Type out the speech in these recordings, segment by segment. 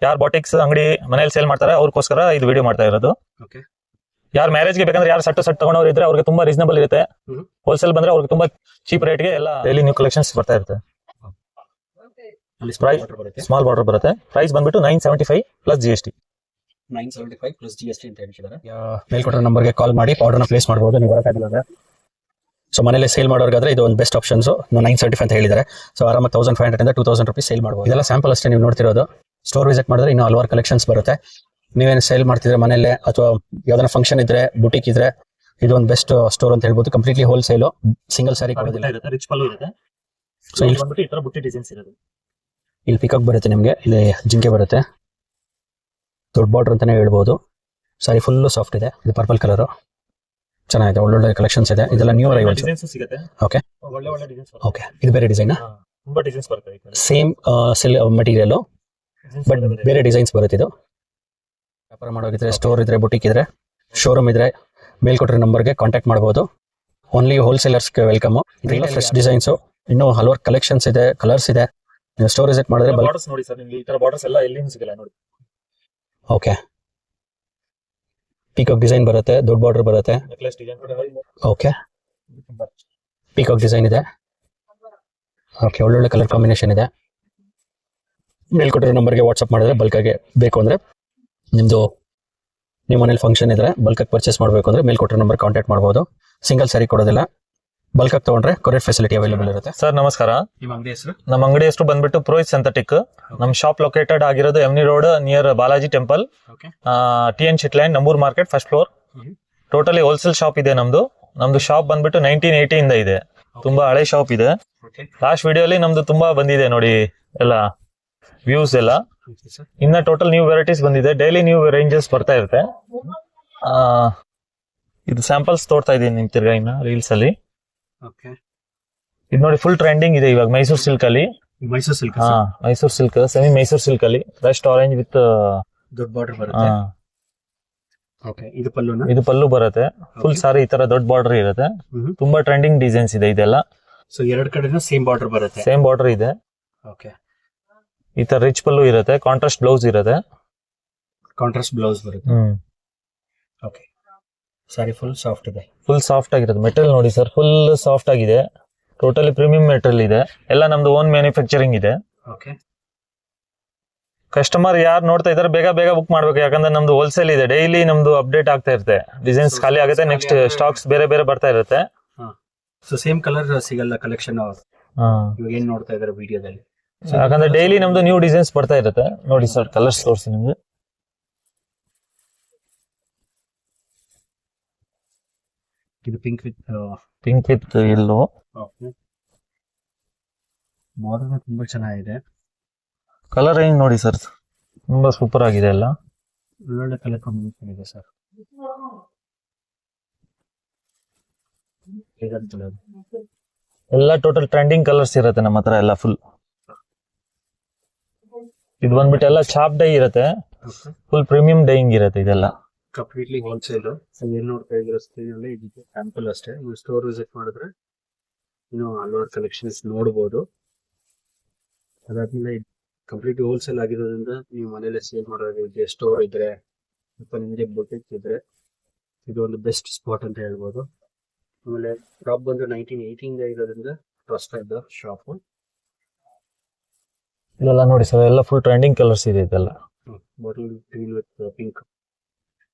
ಯಾರು ಬಾಟಿಕ್ಸ್ ಅಂಗಡಿ ಮನೇಲಿ ಸೇಲ್ ಮಾಡ್ತಾರೆ ಅವ್ರಿಗೋಸ್ಕರ ಇದು ವಿಡಿಯೋ ಮಾಡ್ತಾ ಇರೋದು. ಯಾರು ಮ್ಯಾರೇಜ್ಗೆ ಬೇಕಂದ್ರೆ ಯಾರು ಸೆಟ್ ತಗೊಂಡವ್ರು ಇದ್ರೆ ಅವ್ರಿಗೆ ತುಂಬಾ ರೀಸನಬಲ್ ಇರುತ್ತೆ. ಹೋಲ್ಸೇಲ್ ಬಂದ್ರೆ ಅವ್ರಿಗೆ ತುಂಬಾ ಚೀಪ್ ರೇಟ್ಗೆ ಎಲ್ಲ ಡೈಲಿ ನ್ಯೂ ಕಲೆಕ್ಷನ್ಸ್ ಬರ್ತಾ ಇರುತ್ತೆ. ಸ್ಮಾಲ್ ಬಾರ್ಡರ್ ಬರುತ್ತೆ. ಪ್ರೈಸ್ ಬಂದ್ಬಿಟ್ಟು 975 ಪ್ಲಸ್ GST. 975 ಪ್ಲಸ್ GST ಅಂತ ಹೇಳ್ತಿದ್ದಾರೆ. ಮೇಲ್ಕೊಟ್ಟಿರೋ ನಂಬರ್ಗೆ ಕಾಲ್ ಮಾಡಿ ಆರ್ಡರ್ನ ಪ್ಲೇಸ್ ಮಾಡಬಹುದು. ನೀವು ಬರೋಕ್ಕಾಗಿಲ್ಲ ಸೊ ಮನೇಲಿ ಸೇಲ್ ಮಾಡೋರ್ಗಾದ್ರೆ ಇದು ಒಂದು ಬೆಸ್ಟ್ ಆಪ್ಷನ್ಸ್. 975 ಅಂತ ಹೇಳಿದ್ದಾರೆ. ಸೊ ಆರಾಮಾಗಿ 1500 ಇಂದ 2000 ರೂಪೀಸ್ ಸೇಲ್ ಮಾಡಬಹುದು. ಇದೆಲ್ಲ ಸ್ಯಾಂಪಲ್ ಅಷ್ಟೇ ನೀವು ನೋಡ್ತಿರೋದು. ಸ್ಟೋರ್ ವಿಸಿಟ್ ಮಾಡಿದ್ರೆ ಇನ್ನೂ ಹಲವಾರು ಕಲೆಕ್ಷನ್ಸ್ ಬರುತ್ತೆ. ನೀವೇನು ಸೇಲ್ ಮಾಡ್ತಿದ್ರೆ ಮನೇಲೆ ಅಥವಾ ಯಾವ್ದಾನ ಫಂಕ್ಷನ್ ಇದ್ರೆ ಬುಟಿಕ್ ಇದ್ರೆ ಇದು ಒಂದು ಬೆಸ್ಟ್ ಸ್ಟೋರ್ ಅಂತ ಹೇಳ್ಬೋದು. ಕಂಪ್ಲೀಟ್ಲಿ ಹೋಲ್ಸೇಲ್, ಸಿಂಗಲ್ ಸ್ಯಾರಿ ಕೊಡೋದಿಲ್ಲ. ರಿಚ್ ಪಲ್ಲು ಇರುತ್ತೆ. ಸೊ ಇಲ್ಲಿ ಬಂದ್ಬಿಟ್ಟು ಈ ತರ ಬುಟ್ಟಿ ಡಿಸೈನ್ಸ್ ಇರುತ್ತೆ. ಇಲ್ಲಿ ಪಿಕಾಕ್ ಬರುತ್ತೆ, ನಿಮಗೆ ಇಲ್ಲಿ ಜಿಂಕೆ ಬರುತ್ತೆ, ದೊಡ್ಡ ಬಾರ್ಡರ್ ಅಂತಾನೆ ಹೇಳ್ಬೋದು. ಸಾರಿ ಫುಲ್ ಸಾಫ್ಟ್ ಇದೆ. ಇದು ಪರ್ಪಲ್ ಕಲರ್ ಚೆನ್ನಾಗಿದೆ. ಒಳ್ಳೊಳ್ಳೆ ಕಲೆಕ್ಷನ್ಸ್ ಇದೆ. ಇದೆಲ್ಲ ನ್ಯೂ ಅರೈವಲ್ಸ್ ಸಿಗುತ್ತೆ. ಓಕೆ ಓಕೆ, ಇದು ಬೇರೆ ಡಿಸೈನ್, ತುಂಬಾ ಡಿಸೈನ್ಸ್ ಬರುತ್ತೆ. ಸೇಮ್ ಮಟೀರಿಯಲ್ ಬಟ್ ಬೇರೆ ಡಿಸೈನ್ಸ್ ಬರುತ್ತೆ. ಇದು ವ್ಯಾಪಾರ ಮಾಡೋಗಿದ್ರೆ, ಸ್ಟೋರ್ ಇದ್ರೆ, ಬುಟಿಕ್ ಇದ್ರೆ, ಶೋರೂಮ್ ಇದ್ರೆ ಮೇಲ್ಕೊಟ್ಟಿರೋ ನಂಬರ್ಗೆ ಕಾಂಟ್ಯಾಕ್ಟ್ ಮಾಡಬಹುದು. ಓನ್ಲಿ ಹೋಲ್ಸೇಲರ್ಸ್ಗೆ ವೆಲ್ಕಮ್. ಇದೆಲ್ಲ ಫ್ರೆಶ್ ಡಿಸೈನ್ಸ್, ಇನ್ನೂ ಹಲವಾರು ಕಲೆಕ್ಷನ್ಸ್ ಇದೆ, ಕಲರ್ಸ್ ಇದೆ. ನೀವು ಸ್ಟೋರ್ ವಿಸಿಟ್ ಮಾಡಿದ್ರೆ ಬಾರ್ಡರ್ಸ್ ನೋಡಿ ಸರ್, ನಿಮಗೆ ಈ ತರ ಬಾರ್ಡರ್ಸ್ ಎಲ್ಲ ಎಲ್ಲಿಂದ ಸಿಗಲ್ಲ ನೋಡಿ. ಓಕೆ, ಪೀಕಾಕ್ ಡಿಸೈನ್ ಬರುತ್ತೆ, ದೊಡ್ಡ ಬಾರ್ಡರ್ ಬರುತ್ತೆ. ಓಕೆ, ಪೀಕಾಕ್ ಡಿಸೈನ್ ಇದೆ. ಓಕೆ, ಒಳ್ಳೊಳ್ಳೆ ಕಲರ್ ಕಾಂಬಿನೇಷನ್ ಇದೆ. ಮೇಲ್ಕೊಟ್ಟಿರೋ ನಂಬರ್ಗೆ ವಾಟ್ಸಪ್ ಮಾಡಿದ್ರೆ ಬಲ್ಕಾಗೆ ಬೇಕು ಅಂದ್ರೆ, ನಿಮ್ದು ನಿಮ್ಮ ಮನೇಲಿ ಫಂಕ್ಷನ್ ಇದ್ರೆ ಬಲ್ಕಾಗಿ ಪರ್ಚೇಸ್ ಮಾಡಬೇಕು ಅಂದ್ರೆ ಮೇಲ್ಕೊಟ್ಟಿರೋ ನಂಬರ್ ಕಾಂಟ್ಯಾಕ್ಟ್ ಮಾಡಬಹುದು. ಸಿಂಗಲ್ ಸ್ಯಾರಿ ಕೊಡೋದಿಲ್ಲ. ಬಲ್ಕಾಗಿ ತಗೊಂಡ್ರೆ ಕೊರಿಯರ್ ಫೆಸಿಲಿಟಿ ಅವೈಲೇಬಲ್ ಇರುತ್ತೆ. ಸರ್ ನಮಸ್ಕಾರ. ನಿಮ್ಮ ಅಂಗಡಿ ಹೆಸರು? ನಮ್ಮ ಅಂಗಡಿ ಹೆಸರು ಬಂದ್ಬಿಟ್ಟು ಪ್ರೋಹಿತ್ ಸಿಂಥೆಟಿಕ್. ನಮ್ಮ ಶಾಪ್ ಲೊಕೇಟೆಡ್ ಆಗಿರೋದು ಎಮ್ನಿ road near Balaji temple, TN ಶಿಟ್ಲೈನ್, ನಂಬೂರ್ market, first floor. Totally wholesale shop ಇದೆ ನಮ್ದು. ಶಾಪ್ ಬಂದ್ಬಿಟ್ಟು 1980 ಇಂದ ಇದೆ. ತುಂಬಾ ಹಳೆ ಶಾಪ್ ಇದೆ. ಲಾಸ್ಟ್ ವಿಡಿಯೋಲಿ ನಮ್ದು ತುಂಬಾ ಬಂದಿದೆ ನೋಡಿ ಎಲ್ಲ ವ್ಯೂಸ್ ಎಲ್ಲ. ಇನ್ನ ಟೋಟಲ್ ನ್ಯೂ ವೆರೈಟೀಸ್ ಬಂದಿದೆ. ಡೈಲಿ ನ್ಯೂ ರೇಂಜಸ್ ಬರ್ತಾ ಇರುತ್ತೆ. ಇದು ಸ್ಯಾಂಪಲ್ಸ್ ತೋರ್ತಾ ಇದೀನಿ ನಿಮ್ ತಿರ್ಗಾ ಇನ್ನ ರೀಲ್ಸ್ ಅಲ್ಲಿ. ಇದು ನೋಡಿ ಫುಲ್ ಟ್ರೆಂಡಿಂಗ್ ಇದೆ ಇವಾಗ ಮೈಸೂರು ಸಿಲ್ಕ್ ಅಲ್ಲಿ. Mysuru silk, Mysuru silk, semi Mysuru silk ಅಲ್ಲಿ ರಸ್ಟ್ ಆರೆಂಜ್ ವಿತ್ ದೊಡ್ಡ ಬಾರ್ಡರ್ ಬರುತ್ತೆ. ಓಕೆ, ಇದು ಪಲ್ಲುನಾ? ಇದು ಪಲ್ಲು ಬರುತ್ತೆ. ಫುಲ್ ಸಾರಿ ಈ ತರ ದೊಡ್ಡ ಬಾರ್ಡರ್ ಇರುತ್ತೆ. ತುಂಬಾ ಟ್ರೆಂಡಿಂಗ್ ಡಿಸೈನ್ಸ್ ಇದೆ ಇದೆಲ್ಲ. ಸೊ ಎರಡು ಕಡೆನೂ ಸೇಮ್ ಬಾರ್ಡರ್ ಬರುತ್ತೆ. ಸೇಮ್ ಬಾರ್ಡರ್ ಇದೆ. ಓಕೆ, ಈ ತರ ರಿಚ್ ಪಲ್ಲು ಇರುತ್ತೆ. ಕಾಂಟ್ರಾಸ್ಟ್ ಬ್ಲೌಸ್ ಇರುತ್ತೆ. ಕಾಂಟ್ರಾಸ್ಟ್ ಬ್ಲೌಸ್ ಬರುತ್ತೆ. ಓಕೆ, ಸಾರಿ ಫುಲ್ ಸಾಫ್ಟ್ ಇದೆ. ಫುಲ್ ಸಾಫ್ಟ್ ಆಗಿರುತ್ತೆ. ಮೆಟೀರಿಯಲ್ ನೋಡಿ ಸರ್, ಫುಲ್ ಸಾಫ್ಟ್ ಆಗಿದೆ. ಟೋಟಲಿ ಪ್ರೀಮಿಯಂ ಮೆಟೀರಿಯಲ್ ಇದೆ. ಎಲ್ಲ ನಮ್ದು ಓನ್ ಮ್ಯಾನುಫ್ಯಾಕ್ಚರಿಂಗ್ ಇದೆ. ಓಕೆ, ಕಸ್ಟಮರ್ ಯಾರು ನೋಡ್ತಾ ಇದಾರೆ ಬೇಗ ಬೇಗ ಬುಕ್ ಮಾಡ್ಬೇಕು. ಯಾಕಂದ್ರೆ ನಮ್ದು ಹೋಲ್ಸೇಲ್ ಇದೆ. ಡೈಲಿ ನಮ್ದು ಅಪ್ಡೇಟ್ ಆಗ್ತಾ ಇರುತ್ತೆ. ಡಿಸೈನ್ಸ್ ಖಾಲಿ ಆಗುತ್ತೆ, ನೆಕ್ಸ್ಟ್ ಸ್ಟಾಕ್ಸ್ ಬೇರೆ ಬೇರೆ ಬರ್ತಾ ಇರುತ್ತೆ. ಸೊ ಸೇಮ್ ಕಲರ್ ಸಿಗಲ್ಲ ಕಲೆಕ್ಷನ್. ಇವಾಗ ಏನ್ ನೋಡ್ತಾ ಇದಾರೆ ವಿಡಿಯೋದಲ್ಲಿ, ಯಾಕಂದ್ರೆ ಡೈಲಿ ನಮ್ದು ನ್ಯೂ ಡಿಸೈನ್ಸ್ ಬರ್ತಾ ಇರುತ್ತೆ. ನೋಡಿ ಸರ್, ಕಲರ್ಸ್ ತೋರಿಸಿ ನಿಮ್ಗೆ. ಇದು ಪಿಂಕ್ ವಿತ್ ಎಲ್ಲೋ. ಮಾಡೆಲ್ ತುಂಬಾ ಚೆನ್ನಾಗಿದೆ. ಕಲರ್ ರೇಂಜ್ ನೋಡಿ ಸರ್, ತುಂಬಾ ಸೂಪರ್ ಆಗಿದೆ. ಎಲ್ಲ ಒಳ್ಳೊಳ್ಳೆ ಕಲರ್ ಕಾಂಬಿನೇಷನ್ ಇದೆ ಸರ್. ಎಲ್ಲ ಟೋಟಲ್ ಟ್ರೆಂಡಿಂಗ್ ಕಲರ್ಸ್ ಇರುತ್ತೆ ನಮ್ಮ ಹತ್ರ ಎಲ್ಲ ಫುಲ್. ಇದು ಬಂದ್ಬಿಟ್ಟು ಎಲ್ಲ ಚಾಪ್ ಡೈ ಇರುತ್ತೆ. ಫುಲ್ ಪ್ರೀಮಿಯಂ ಡೈಯಿಂಗ್ ಇರುತ್ತೆ ಇದೆಲ್ಲ. Completely wholesale. ಏನ್ ನೋಡ್ತಾ ಇದ್ರೆ ಸ್ಕ್ರೀನ್ ಅಲ್ಲಿ ಇದಕ್ಕೆ ಸ್ಯಾಂಪಲ್ ಅಷ್ಟೇ. ನೀವು ಸ್ಟೋರ್ ವಿಸಿಟ್ ಮಾಡಿದ್ರೆ ಇನ್ನು ಹಲವಾರು ಕಲೆಕ್ಷನ್ಸ್ ನೋಡಬಹುದು. ಅದಾದ್ಮೇಲೆ ಕಂಪ್ಲೀಟ್ ಹೋಲ್ಸೇಲ್ ಆಗಿರೋದ್ರಿಂದ ನೀವು ಮನೇಲಿ ಸೇಲ್ ಮಾಡೋರಿಗೆ, ಸ್ಟೋರ್ ಇದ್ರೆ ಅಥವಾ ನಿಮಗೆ ಬುಟಿಕ್ ಇದ್ರೆ ಇದು ಒಂದು ಬೆಸ್ಟ್ ಸ್ಪಾಟ್ ಅಂತ ಹೇಳ್ಬೋದು. ಆಮೇಲೆ ಶಾಪ್ ಬಂದು 1980 ಇಂದ ಇರೋದ್ರಿಂದ ಟ್ರಸ್ಟೆಡ್ ಶಾಪ್. ಇದೆಲ್ಲ ನೋಡಿ ಸರ್, ಎಲ್ಲ ಫುಲ್ ಟ್ರೆಂಡಿಂಗ್ ಕಲರ್ಸ್ ಇದೆ ಇದೆಲ್ಲ. ಬಾಟಲ್ ಗ್ರೀನ್ ವಿತ್ ಪಿಂಕ್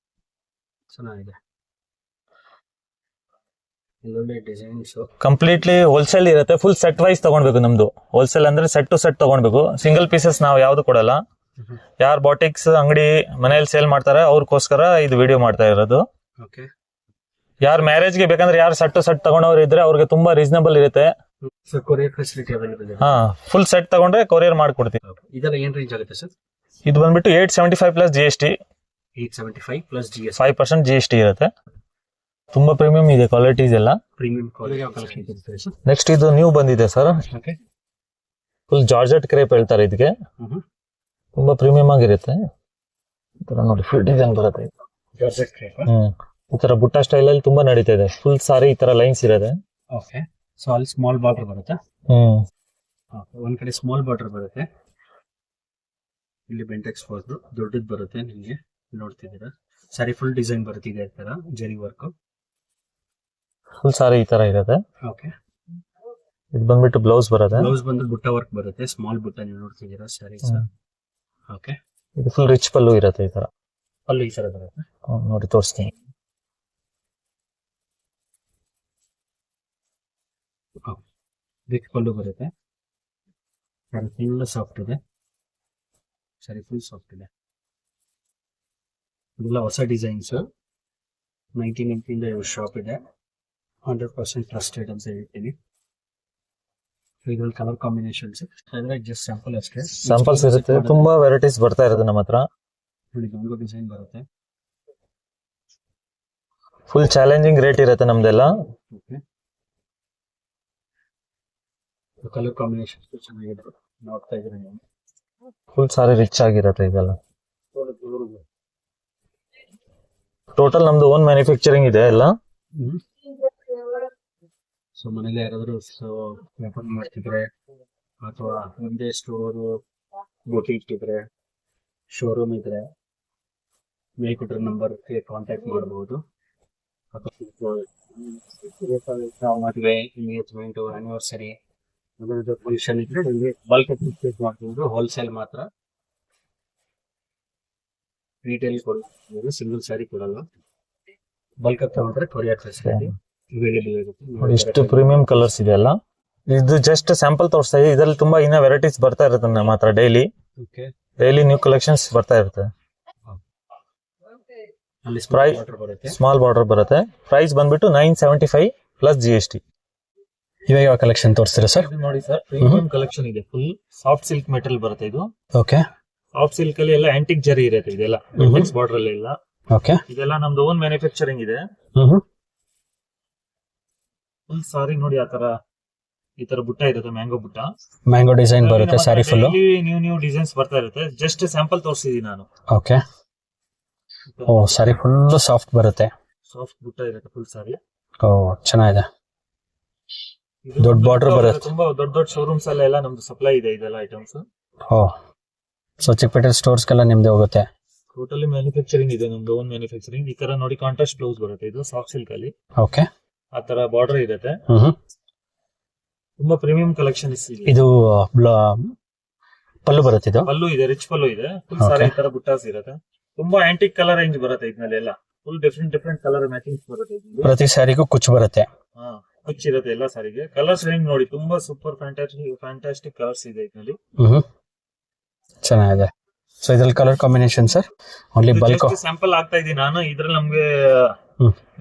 ಚೆನ್ನಾಗಿದೆ. ಒಳ್ಳೊಳ್ಳೆ ಡಿಸೈನ್ಸ್. ಕಂಪ್ಲೀಟ್ಲಿ ಹೋಲ್ಸೇಲ್ ಇರುತ್ತೆ. ಫುಲ್ ಸೆಟ್ ವೈಸ್ ತಗೊಳ್ಬೇಕು. ನಮ್ದು ಹೋಲ್ಸೇಲ್ ಅಂದ್ರೆ ಸೆಟ್ ಟು ಸೆಟ್ ತಗೊಳ್ಬೇಕು. ಸಿಂಗಲ್ ಪೀಸಸ್ ನಾವು ಯಾವ್ದು ಕೊಡಲ್ಲ. ಯಾರು ಬಾಟಿಕ್ಸ್ ಅಂಗಡಿ ಮನೇಲಿ ಸೇಲ್ ಮಾಡ್ತಾರೆ ಅವ್ರಿಗೋಸ್ಕರ ಇದು ವಿಡಿಯೋ ಮಾಡ್ತಾ ಇರೋದು. ಓಕೆ, ಯಾರು ಮ್ಯಾರೇಜ್ಗೆ ಬೇಕಂದ್ರೆ ಯಾರು ಸೆಟ್ ಟು ಸೆಟ್ ತಗೊಂಡವ್ರು ಇದ್ರೆ ಅವ್ರಿಗೆ ತುಂಬಾ ರೀಸನಬಲ್ ಇರುತ್ತೆ. ಕೊರಿಯರ್ ಫೆಸಿಲಿಟಿ ಅವೈಲೇಬಲ್ ಇದೆ. ಫುಲ್ ಸೆಟ್ ತಗೊಂಡ್ರೆ ಕೊರಿಯರ್ ಮಾಡ್ಕೊಡ್ತೀವಿ. ಇದೆಲ್ಲ ಏನ್ ರೇಂಜ್ ಆಗುತ್ತೆ ಸರ್? ಇದು ಬಂದ್ಬಿಟ್ಟು 875 plus GST. 875 plus GST, 5% GST ಇರುತ್ತೆ. ತುಂಬಾ ಪ್ರೀಮಿಯಂ ಇದೆ ಕ್ವಾಲಿಟೀಸ್ ಎಲ್ಲ. Premium quality. ನೆಕ್ಸ್ಟ್ ಇದು ನ್ಯೂ ಬಂದಿದೆ ಸರ್. ಫುಲ್ ಜಾರ್ಜೆಟ್ ಕ್ರೇಪ್ ಹೇಳ್ತಾರೆ ಇದಕ್ಕೆ. ತುಂಬಾ ಪ್ರೀಮಿಯಂ ಆಗಿರುತ್ತೆ. ಈ ತರ ನೋಡಿ ಫುಲ್ ಡಿಸೈನ್ ಬರುತ್ತೆ. Georgette crepe. ಈ ತರ ಬುಟ್ಟ ಸ್ಟೈಲ್ ಅಲ್ಲಿ ತುಂಬಾ ನಡೀತಾ ಇದೆ. ಫುಲ್ ಸಾರಿ ಈ ತರ ಲೈನ್ಸ್ ಇರುತ್ತೆ. ಓಕೆ, ಸೊ ಅಲ್ಲಿ ಸ್ಮಾಲ್ ಬಾರ್ಡರ್ ಬರುತ್ತೆ. ಒಂದ್ ಕಡೆ ಸ್ಮಾಲ್ ಬಾರ್ಡರ್ ಬರುತ್ತೆ, ಇಲ್ಲಿ ಬೆಂಟೆಕ್ಸ್ ಬಾರ್ಡ್ರು ದೊಡ್ಡದು ಬರುತ್ತೆ ನಿಮಗೆ ನೋಡ್ತಿದ್ದೀರಾ. ಸಾರಿ ಫುಲ್ ಡಿಸೈನ್ ಬರುತ್ತೆ ಇದೇ ತರ ಜರಿ ವರ್ಕ್. ಫುಲ್ ಸಾರಿ ಈ ತರ ಇರುತ್ತೆ. ಓಕೆ, ಇದು ಬಂದ್ಬಿಟ್ಟು ಬ್ಲೌಸ್ ಬರುತ್ತೆ. ಬ್ಲೌಸ್ ಬಂದು ಬುಟ್ಟ ವರ್ಕ್ ಬರುತ್ತೆ, ಸ್ಮಾಲ್ ಬುಟ್ಟ ನೀವು ನೋಡ್ತಿದ್ದೀರಾ ಸ್ಯಾರೀಸ್. ಓಕೆ, ಇದು ಫುಲ್ ರಿಚ್ ಪಲ್ಲು ಇರುತ್ತೆ ಈ ತರ. ಪಲ್ಲು ಈ ತರ ಬರುತ್ತೆ. ನೋಡಿ ತೋರಿಸ್ತೀನಿ. ರಿಚ್ ಪಲ್ಲು ಬರುತ್ತೆ. ಫುಲ್ ಸಾಫ್ಟ್ ಇದೆ. ಸರಿ, ಫುಲ್ ಸಾಫ್ಟ್ ಇದೆ. ಇದೆಲ್ಲ ಹೊಸ ಡಿಸೈನ್ಸ್ 1980 ಇವ್ರ ಶಾಪ್ ಇದೆ. 100% ಟ್ರಸ್ಟೆಡ್ ಅಂತ ಹೇಳ್ತೀನಿ. ಇದ್ರಲ್ಲಿ ಕಲರ್ ಕಾಂಬಿನೇಷನ್ಸ್ ಅಂದ್ರೆ ಜಸ್ಟ್ ಸ್ಯಾಂಪಲ್ ಅಷ್ಟೇ. ಸ್ಯಾಂಪಲ್ಸ್ ಇರುತ್ತೆ, ತುಂಬಾ ವೆರೈಟೀಸ್ ಬರ್ತಾ ಇರುತ್ತೆ ನಮ್ಮ ಹತ್ರ. ನೋಡಿ, ಗಾಂಗೋ ಡಿಸೈನ್ ಬರುತ್ತೆ. ಫುಲ್ ಚಾಲೆಂಜಿಂಗ್ ರೇಟ್ ಇರುತ್ತೆ ನಮ್ದೆಲ್ಲ. ಓಕೆ, ಕಲರ್ ಕಾಂಬಿನೇಷನ್ಸ್ ಚೆನ್ನಾಗಿದೆ, ನೋಡ್ತಾ ಇದ್ರೆ ನೀವು. ಫುಲ್ ಸಾರಿ ರಿಚ್ ಆಗಿರುತ್ತೆ ಇದೆಲ್ಲ. ಟೋಟಲ್ ನಮ್ದು ಓನ್ ಮ್ಯಾನುಫ್ಯಾಕ್ಚರಿಂಗ್ ಇದೆ ಎಲ್ಲ. ಸೊ ಮನೇಲಿ ಯಾರಾದ್ರೂ ವ್ಯಾಪಾರ ಮಾಡ್ತಿದ್ರೆ ಅಥವಾ ನಿಮ್ದೇ ಸ್ಟೋರು ಬೊಟಿಕ್ ಇದ್ರೆ, ಶೋರೂಮ್ ಇದ್ರೆ ಮೇಲ್ಕೊಟ್ಟಿರೋ ನಂಬರ್ಗೆ ಕಾಂಟ್ಯಾಕ್ಟ್ ಮಾಡಬಹುದು. ಅಥವಾ ಮದುವೆ, ಎಂಗೇಜ್ಮೆಂಟ್, ಆನಿವರ್ಸರಿ, ಫಂಕ್ಷನ್ ಇದ್ರೆ ನಿಮಗೆ ಬಲ್ಕ್ ಪರ್ಚೇಸ್ ಮಾಡ್ಬೋದು. ಹೋಲ್ಸೇಲ್ ಮಾತ್ರ, ರಿಟೇಲ್ ಕೊಡೋದು, ಸಿಂಗಲ್ ಸ್ಯಾರಿ ಕೊಡಲ್ಲ. ಬಲ್ಕ್ ತಗೊಂಡ್ರೆ ಕೊರಿಯರ್ ಫೆಸಿಲಿಟಿ ಅವೈಲೇಬಲ್ ಇರುತ್ತೆ. ಇಷ್ಟು ಪ್ರೀಮಿಯಂ ಕಲರ್ಸ್ ಇದೆ ಅಲ್ಲ. ಇದು ಜಸ್ಟ್ ಸ್ಯಾಂಪಲ್ ತೋರಿಸ್ತಾ ಇದೆ. ಇದರಲ್ಲಿ ತುಂಬಾ ಇನ್ನ ವೆರೈಟೀಸ್ ಬರ್ತಾ ಇರುತ್ತೆ ನಮ್ಮ ಹತ್ರ. ಡೈಲಿ ನ್ಯೂ ಕಲೆಕ್ಷನ್ಸ್ ಬರ್ತಾ ಇರುತ್ತೆ. ಸ್ಮಾಲ್ ಬಾರ್ಡರ್ ಬರುತ್ತೆ. ಪ್ರೈಸ್ ಬಂದ್ಬಿಟ್ಟು 975 ಪ್ಲಸ್ GST. ಇವಾಗ ಯಾವ ಕಲೆಕ್ಷನ್ ತೋರಿಸ್ತೀರಾ ಸರ್? ನೋಡಿ ಸರ್, ಪ್ರೀಮಿಯಂ ಕಲೆಕ್ಷನ್ ಇದೆ. ಫುಲ್ ಸಾಫ್ಟ್ ಸಿಲ್ಕ್ ಮೆಟೀರಿಯಲ್ ಬರುತ್ತೆ ಇದು. ಓಕೆ, ಸಾಫ್ಟ್ ಸಿಲ್ಕ್ ಅಲ್ಲಿ ಎಲ್ಲ ಆಂಟಿಕ್ ಜರಿ ಇರುತ್ತೆ. ಇದೆಲ್ಲ ಬಾರ್ಡರ್ ಅಲ್ಲಿ ಎಲ್ಲ. ಓಕೆ, ಇದೆಲ್ಲ ನಮ್ದು ಓನ್ ಮ್ಯಾನುಫ್ಯಾಕ್ಚರಿಂಗ್ ಇದೆ. ಫುಲ್ ಸಾರಿ ನೋಡಿ ಈ ತರ ಬುಟ್ಟ ಇರುತ್ತೆ, ಮ್ಯಾಂಗೋ ಬುಟ್ಟ, ಮ್ಯಾಂಗೋ ಡಿಸೈನ್ ಬರುತ್ತೆ. ಸಾರಿ ಫುಲ್ ನ್ಯೂ ಡಿಸೈನ್ಸ್ ಬರ್ತಾ ಇರುತ್ತೆ. ಜಸ್ಟ್ ಸ್ಯಾಂಪಲ್ ತೋರಿಸಿದೀನಿ ನಾನು. ಓಕೆ, ಓ ಸಾರಿ ಫುಲ್ ಸಾಫ್ಟ್ ಬರುತ್ತೆ. ಸಾಫ್ಟ್ ಬುಟ್ಟ ಇರುತ್ತೆ ಫುಲ್ ಸಾರಿ. ಓ ಚೆನ್ನಾಗಿದೆ. ದೊಡ್ಡ ಬಾರ್ಡರ್ ಬರುತ್ತೆ. ತುಂಬಾ ದೊಡ್ಡ ಶೋರೂಮ್ಸ್ ಎಲ್ಲ ನಮ್ದು ಸಪ್ಲೈ ಇದೆ ಇದೆಲ್ಲ ಐಟಮ್ಸ್. ಓ, ಸೊ ಚಿಕ್ಕಪೇಟೆ ಸ್ಟೋರ್ಸ್ಗೆಲ್ಲ ನಿಮ್ದೇ ಹೋಗುತ್ತೆ. ಟೋಟಲಿ ಮ್ಯಾನುಫ್ಯಾಕ್ಚರಿಂಗ್ ಇದೆ ನಮ್ದು ಓನ್ ಮ್ಯಾನುಫ್ಯಾಕ್ಚರಿಂಗ್. ಈ ತರ ನೋಡಿ ಕಾಂಟ್ರಾಸ್ಟ್ ಬ್ಲೌಸ್ ಬರುತ್ತೆ. ಇದು ಸಾಫ್ಟ್ ಸಿಲ್ಕ್ ಅಲ್ಲಿ. ಓಕೆ, ಆ ತರ ಬಾರ್ಡರ್ ಇರುತ್ತೆ. ತುಂಬಾ ಪ್ರೀಮಿಯಂ ಕಲೆಕ್ಷನ್ ಇದೆ. ಇದು ಪಲ್ಲು ಬರುತ್ತೆ. ಇದು ಪಲ್ಲು ಇದೆ, ರಿಚ್ ಪಲ್ಲು ಇದೆ. ಫುಲ್ ಸಾರಿ ಈ ತರ ಬುಟ್ಟಾಸ್ ಇರುತ್ತೆ. ತುಂಬಾ ಆಂಟಿಕ್ ಕಲರ್ ರೇಂಜ್ ಬರುತ್ತೆ ಇದ್ಮೇಲೆ ಎಲ್ಲ. ಫುಲ್ ಡಿಫ್ರೆಂಟ್ ಕಲರ್ ಮ್ಯಾಚಿಂಗ್ಸ್ ಬರುತ್ತೆ. ಪ್ರತಿ ಸ್ಯಾರಿಗೂ ಕುಚ್ಚು ಬರುತ್ತೆ. ಹುಚ್ಚಿರುತ್ತೆ ಎಲ್ಲ ಸಾರಿಗೆ. ಕಲರ್ಸ್ ರೇಂಜ್ ನೋಡಿ, ತುಂಬಾ ಸೂಪರ್ ಫ್ಯಾಂಟಾಸ್ಟಿಕ್ ಕಲರ್ಸ್ ಇದೆ ಇದರಲ್ಲಿ. ಚೆನ್ನಾಗಿದೆ. ಸೊ ಇದ್ರಲ್ಲಿ colour combination sir only bulk sample ಆಗ್ತಾ ಇದೀನಿ ನಾನು. ಇದ್ರಲ್ಲಿ ನಮ್ಗೆ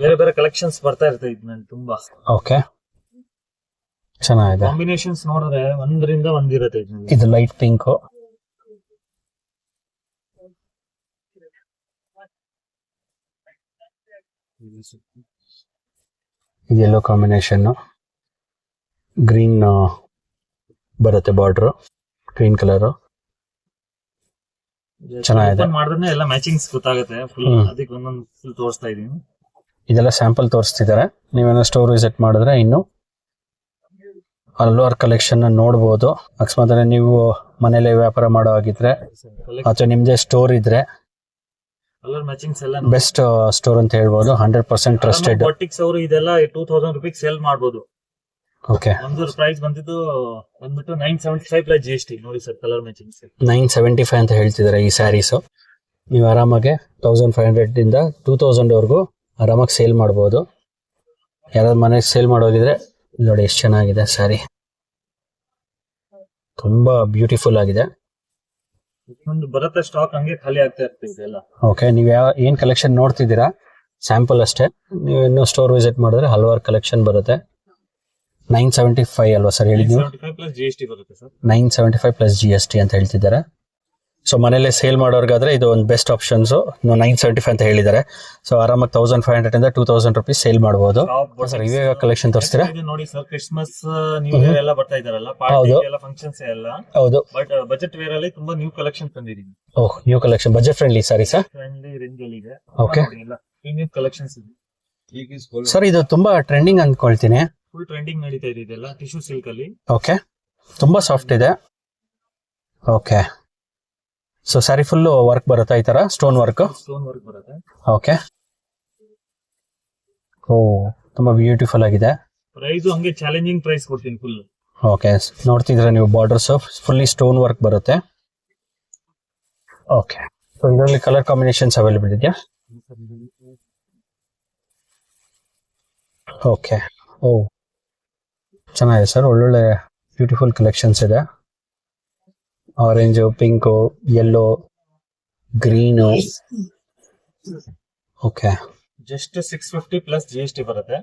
ಬೇರೆ ಬೇರೆ ಕಲೆಕ್ಷನ್ಸ್ ಬರ್ತಾ ಇರ್ತದೆ ಇದ್ರಲ್ಲಿ ತುಂಬಾ. ಓಕೆ, ಚೆನ್ನಾಗಿದೆ. ಕಾಂಬಿನೇಷನ್ಸ್ ನೋಡಿದ್ರೆ ಒಂದರಿಂದ ಒಂದಿರುತ್ತೆ. ಇದು light pink, yellow combination, green ಬರುತ್ತೆ ಬಾರ್ಡರ್, ಗ್ರೀನ್ ಕಲರ್. ಚೆನ್ನಾಗಿದೆ. ಮಾಡಿದ್ರೆ ಎಲ್ಲ ಮ್ಯಾಚಿಂಗ್ಸ್ ಗೊತ್ತಾಗುತ್ತೆ. ಫುಲ್ ಅದಕ್ಕೆ ಒಂದೊಂದು ಫುಲ್ ತೋರಿಸ್ತಾ ಇದೀನಿ. ಇದೆಲ್ಲ ಸ್ಯಾಂಪಲ್ ತೋರಿಸ್ತಿದ್ದಾರೆ. ನೀವೇನೋ ಸ್ಟೋರ್ ವಿಸಿಟ್ ಮಾಡಿದ್ರೆ ಇನ್ನು ಹಲವಾರು ಕಲೆಕ್ಷನ್ ನೋಡ್ಬೋದು. ಅಕಸ್ಮಾತ್ ನೀವು ಮನೇಲಿ ವ್ಯಾಪಾರ ಮಾಡೋ ಆಗಿದ್ರೆ ಅಥವಾ ನಿಮ್ದೇ ಸ್ಟೋರ್ ಇದ್ರೆ ಕಲರ್ ಮ್ಯಾಚಿಂಗ್ಸ್ ಎಲ್ಲ ಬೆಸ್ಟ್ ಸ್ಟೋರ್ ಅಂತ ಹೇಳ್ಬೋದು. 100% ಟ್ರಸ್ಟೆಡ್. ಬೊಟಿಕ್ಸ್ ಅವರು ಇದೆಲ್ಲ 2000 ರೂಪಾಯಿ ಸೇಲ್ ಮಾಡಬಹುದು. ಓಕೆ, ಒಂದು ಪ್ರೈಸ್ ಬಂದಿದ್ದು ಬಂದ್ಬಿಟ್ಟು 975 ಪ್ಲಸ್ GST. ನೋಡಿ ಸರ್, ಕಲರ್ ಮ್ಯಾಚಿಂಗ್ಸ್ 975 ಅಂತ ಹೇಳ್ತಿದ್ದಾರೆ ಈ ಸ್ಯಾರೀಸ್. ನೀವು ಆರಾಮಾಗಿ 1500 ಇಂದ 2000 ವರೆಗೂ ಆರಾಮಾಗಿ ಸೇಲ್ ಮಾಡಬಹುದು. ಯಾರಾದ್ರೂ ಮನೆಗೆ ಸೇಲ್ ಮಾಡೋದಿದ್ರೆ ನೋಡಿ ಎಷ್ಟು ಚೆನ್ನಾಗಿದೆ ಸ್ಯಾರಿ. ತುಂಬಾ ಬ್ಯೂಟಿಫುಲ್ ಆಗಿದೆ. ಬರುತ್ತೆ ಸ್ಟಾಕ್, ಹಂಗೆ ಖಾಲಿ ಆಗ್ತಾ ಇರ್ತದೆ ಎಲ್ಲ. ಓಕೆ, ನೀವು ಏನ್ ಕಲೆಕ್ಷನ್ ನೋಡ್ತಿದ್ದೀರಾ ಸ್ಯಾಂಪಲ್ ಅಷ್ಟೇ. ನೀವು ಇನ್ನೂ ಸ್ಟೋರ್ ವಿಸಿಟ್ ಮಾಡಿದ್ರೆ ಹಲವಾರು ಕಲೆಕ್ಷನ್ ಬರುತ್ತೆ. 975 ಅಲ್ವಾ ಸರ್ ಹೇಳಿದ್ವಿ? 975 ಪ್ಲಸ್ GST ಬರುತ್ತೆ ಸರ್. 975 ಪ್ಲಸ್ GST ಅಂತ ಹೇಳ್ತಿದ್ದಾರೆ. ಸೊ ಮನೇಲೆ ಸೇಲ್ ಮಾಡೋರ್ಗಾದ್ರೆ ಇದು ಒಂದು ಬೆಸ್ಟ್ ಆಪ್ಷನ್ಸ್. 975 ಅಂತ ಹೇಳಿದ್ದಾರೆ. ಸೊ ಆರಾಮಾಗಿ 1500 ಇಂದ 2000 ರೂಪೀಸ್ ಸೇಲ್ ಮಾಡಬಹುದು. ಸರ್ ಇವಾಗ ಕಲೆಕ್ಷನ್ ತೋರಿಸ್ತೀರಾ? ನೋಡಿ ಸರ್, ಕ್ರಿಸ್ಮಸ್ ನ್ಯೂ ಇಯರ್ ಎಲ್ಲ ಬರ್ತಾ ಇದಾರಲ್ಲ, ಪಾರ್ಟಿ ಎಲ್ಲ ಫಂಕ್ಷನ್ಸ್ ಎಲ್ಲ. ಹೌದು, ಬಟ್ ಬಜೆಟ್ ವೇರ್ ಅಲ್ಲಿ ತುಂಬಾ ನ್ಯೂ ಕಲೆಕ್ಷನ್ ತಂದಿದ್ದೀನಿ. Oh, new collection budget friendly sari sir. Friendly range ಅಲ್ಲಿ ಇದೆ. ಓಕೆ, ನ್ಯೂ ಕಲೆಕ್ಷನ್ಸ್ ಇದೆ ಸರ್. ಇದು ತುಂಬಾ ಟ್ರೆಂಡಿಂಗ್ ಅನ್ಕೊಳ್ತೀನಿ. ಫುಲ್ ಟ್ರೆಂಡಿಂಗ್ ನಡೀತಾ ಇದೆ ಇದೆಲ್ಲ ಟಿಶ್ಯೂ ಸಿಲ್ಕ್ ಅಲ್ಲಿ. ಓಕೆ, ತುಂಬಾ ಸಾಫ್ಟ್ ಇದೆ. Okay, so sari full work ಬರುತ್ತಾ ಈ ತರ ಸ್ಟೋನ್ ವರ್ಕ್? ಸ್ಟೋನ್ ವರ್ಕ್ ಬರುತ್ತೆ. ಓಕೆ. ಓ ತುಂಬಾ ಬ್ಯೂಟಿಫುಲ್ ಆಗಿದೆ. ಪ್ರೈಸ್ ಹಂಗೆ ಚಾಲೆಂಜಿಂಗ್ ಪ್ರೈಸ್ ಕೊಡ್ತೀನಿ ಫುಲ್. ಓಕೆ, ನೋಡ್ತಿದ್ರೆ ನೀವು ಬಾರ್ಡರ್ಸ್ ಫುಲ್ಲಿ ಸ್ಟೋನ್ ವರ್ಕ್ ಬರುತ್ತೆ. ಓಕೆ, ಸೊ ಇದರಲ್ಲಿ ಕಲರ್ ಕಾಂಬಿನೇಷನ್ಸ್ ಅವೈಲೇಬಲ್ ಇದೆಯಾ? ಓಕೆ. ಓ ಚೆನ್ನಾಗಿದೆ ಸರ್, ಒಳ್ಳೊಳ್ಳೆ ಬ್ಯೂಟಿಫುಲ್ ಕಲೆಕ್ಷನ್ಸ್ ಇದೆ. Orange, pink, yellow, green. Okay, just 650 plus GST ಬರುತ್ತೆ.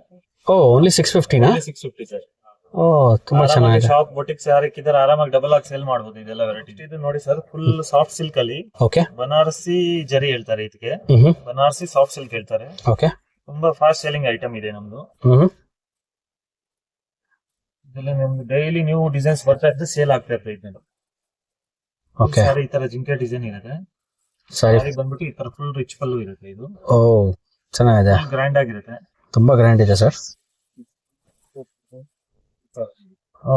ಓ ಓನ್ಲಿ 650ನಾ? 650 ಸರ್. ಓ ತುಂಬಾ ಚೆನ್ನಾಗಿದೆ. ಶಾಪ್ ಬೊಟಿಕ್ಸ್ ಯಾರಕ್ಕಿದ್ದಾರೆ ಆರಾಮಾಗಿ ಡಬಲ್ ಆಗಿ ಸೇಲ್ ಮಾಡಬಹುದು ಇದೆಲ್ಲ ವೆರೈಟಿ. ಇದು ನೋಡಿ ಸರ್, ಫುಲ್ ಸಾಫ್ಟ್ ಸಿಲ್ಕ್ ಅಲ್ಲಿ ಓಕೆ. ಬನಾರಸಿ ಜರಿ ಹೇಳ್ತಾರೆ ಇದಕ್ಕೆ. ಬನಾರಸಿ ಸಾಫ್ಟ್ ಸಿಲ್ಕ್ ಹೇಳ್ತಾರೆ. ಓಕೆ, ತುಂಬಾ ಫಾಸ್ಟ್ ಸೇಲಿಂಗ್ ಐಟಮ್ ಇದೆ ನಮ್ದು. ಇದೆಲ್ಲ ನಮ್ದು ಡೈಲಿ ನ್ಯೂ ಡಿಸೈನ್ಸ್ ಬರ್ತಾ ಇರ್ತದೆ, ಸೇಲ್ ಆಗ್ತಾ ಇರ್ತದೆ ಇದನ್ನ. ಓಕೆ, ಸಾರಿ ಈ ತರ ಜಿಂಕೆ ಡಿಸೈನ್ ಇರುತ್ತೆ. ಸಾರಿ ಸಾರಿ ಬಂದ್ಬಿಟ್ಟು ಈ ತರ ಫುಲ್ ರಿಚ್ ಪಲ್ಲು ಇರುತ್ತೆ. ಇದು ಓ ಚೆನ್ನಾಗಿದೆ, ಗ್ರ್ಯಾಂಡ್ ಆಗಿರುತ್ತೆ. ತುಂಬಾ ಗ್ರ್ಯಾಂಡ್ ಇದೆ ಸರ್. ಓ